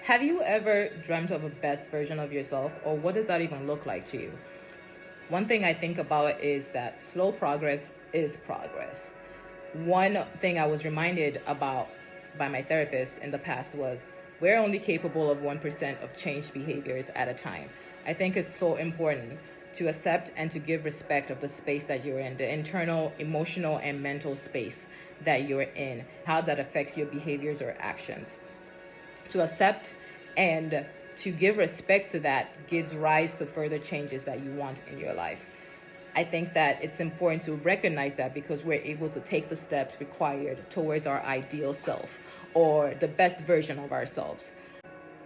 Have you ever dreamt of a best version of yourself, or what does that even look like to you? One thing I think about is that slow progress is progress. One thing I was reminded about by my therapist in the past was we're only capable of 1% of changed behaviors at a time. I think it's so important to accept and to give respect of the space that you're in, the internal, emotional, and mental space that you're in, how that affects your behaviors or actions. To accept and to give respect to that gives rise to further changes that you want in your life. I think that it's important to recognize that because we're able to take the steps required towards our ideal self or the best version of ourselves.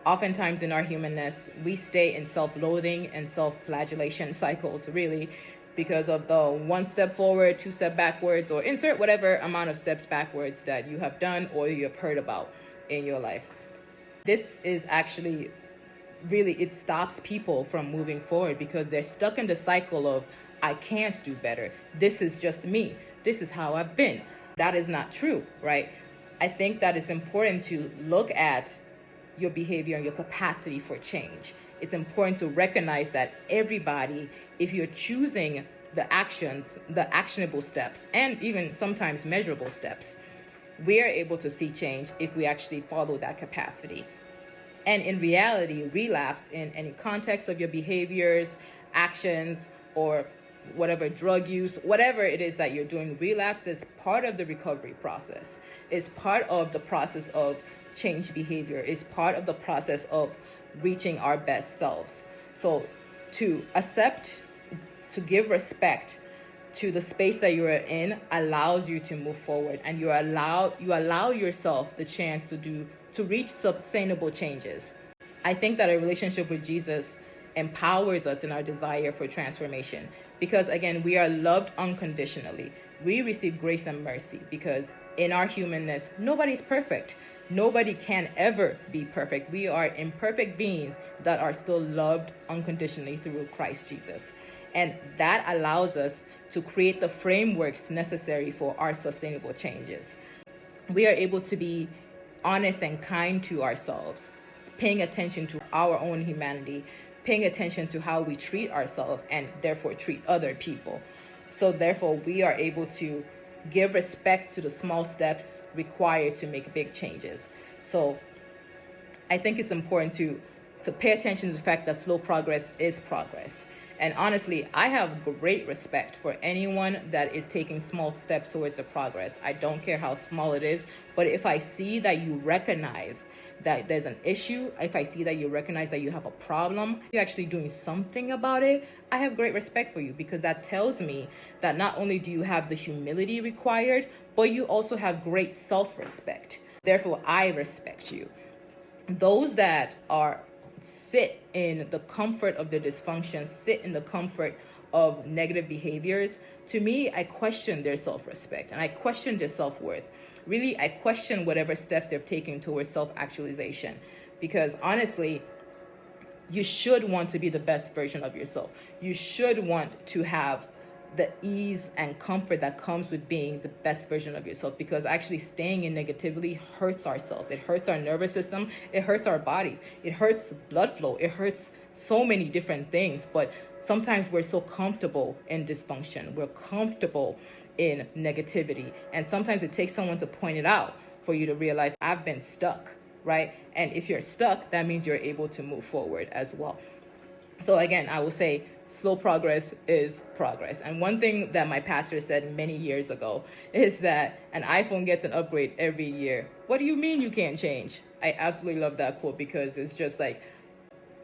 Oftentimes in our humanness, we stay in self-loathing and self-flagellation cycles, really, because of the one step forward, two step backwards, or insert whatever amount of steps backwards that you have done or you have heard about in your life. This is actually really, it stops people from moving forward because they're stuck in the cycle of, I can't do better. This is just me. This is how I've been. That is not true, right? I think that it's important to look at your behavior and your capacity for change. It's important to recognize that everybody, if you're choosing the actions, the actionable steps, and even sometimes measurable steps, we are able to see change if we actually follow that capacity. And in reality, relapse in any context of your behaviors, actions, or whatever drug use, whatever it is that you're doing, relapse is part of the recovery process. It's part of the process of change behavior. It's part of the process of reaching our best selves. So to accept, to give respect to the space that you're in allows you to move forward, and you allow yourself the chance to reach sustainable changes. I think that a relationship with Jesus empowers us in our desire for transformation because, again, we are loved unconditionally. We receive grace and mercy because in our humanness, nobody's perfect. Nobody can ever be perfect. We are imperfect beings that are still loved unconditionally through Christ Jesus. And that allows us to create the frameworks necessary for our sustainable changes. We are able to be honest and kind to ourselves, paying attention to our own humanity, paying attention to how we treat ourselves and therefore treat other people. So therefore, we are able to give respect to the small steps required to make big changes. So I think it's important to pay attention to the fact that slow progress is progress. And honestly, I have great respect for anyone that is taking small steps towards the progress. I don't care how small it is, but if I see that you recognize that there's an issue, if I see that you recognize that you have a problem, you're actually doing something about it, I have great respect for you because that tells me that not only do you have the humility required, but you also have great self-respect. Therefore, I respect you. Those that sit in the comfort of their dysfunction, sit in the comfort of negative behaviors, to me, I question their self-respect and I question their self-worth. Really, I question whatever steps they're taking towards self-actualization because honestly, you should want to be the best version of yourself. You should want to have the ease and comfort that comes with being the best version of yourself because actually staying in negativity hurts ourselves. It hurts our nervous system. It hurts our bodies. It hurts blood flow. It hurts so many different things. But sometimes we're so comfortable in dysfunction. We're comfortable in negativity. And sometimes it takes someone to point it out for you to realize I've been stuck, right? And if you're stuck, that means you're able to move forward as well. So again, I will say slow progress is progress. And one thing that my pastor said many years ago is that an iPhone gets an upgrade every year. What do you mean you can't change? I absolutely love that quote because it's just like,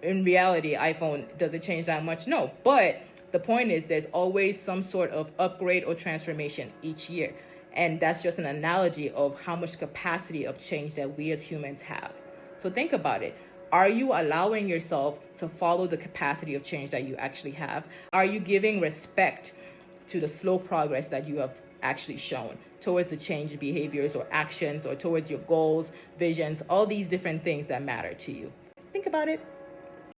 in reality, iPhone, does it change that much? No. But the point is there's always some sort of upgrade or transformation each year. And that's just an analogy of how much capacity of change that we as humans have. So think about it. Are you allowing yourself to follow the capacity of change that you actually have? Are you giving respect to the slow progress that you have actually shown towards the change behaviors or actions or towards your goals, visions, all these different things that matter to you? Think about it.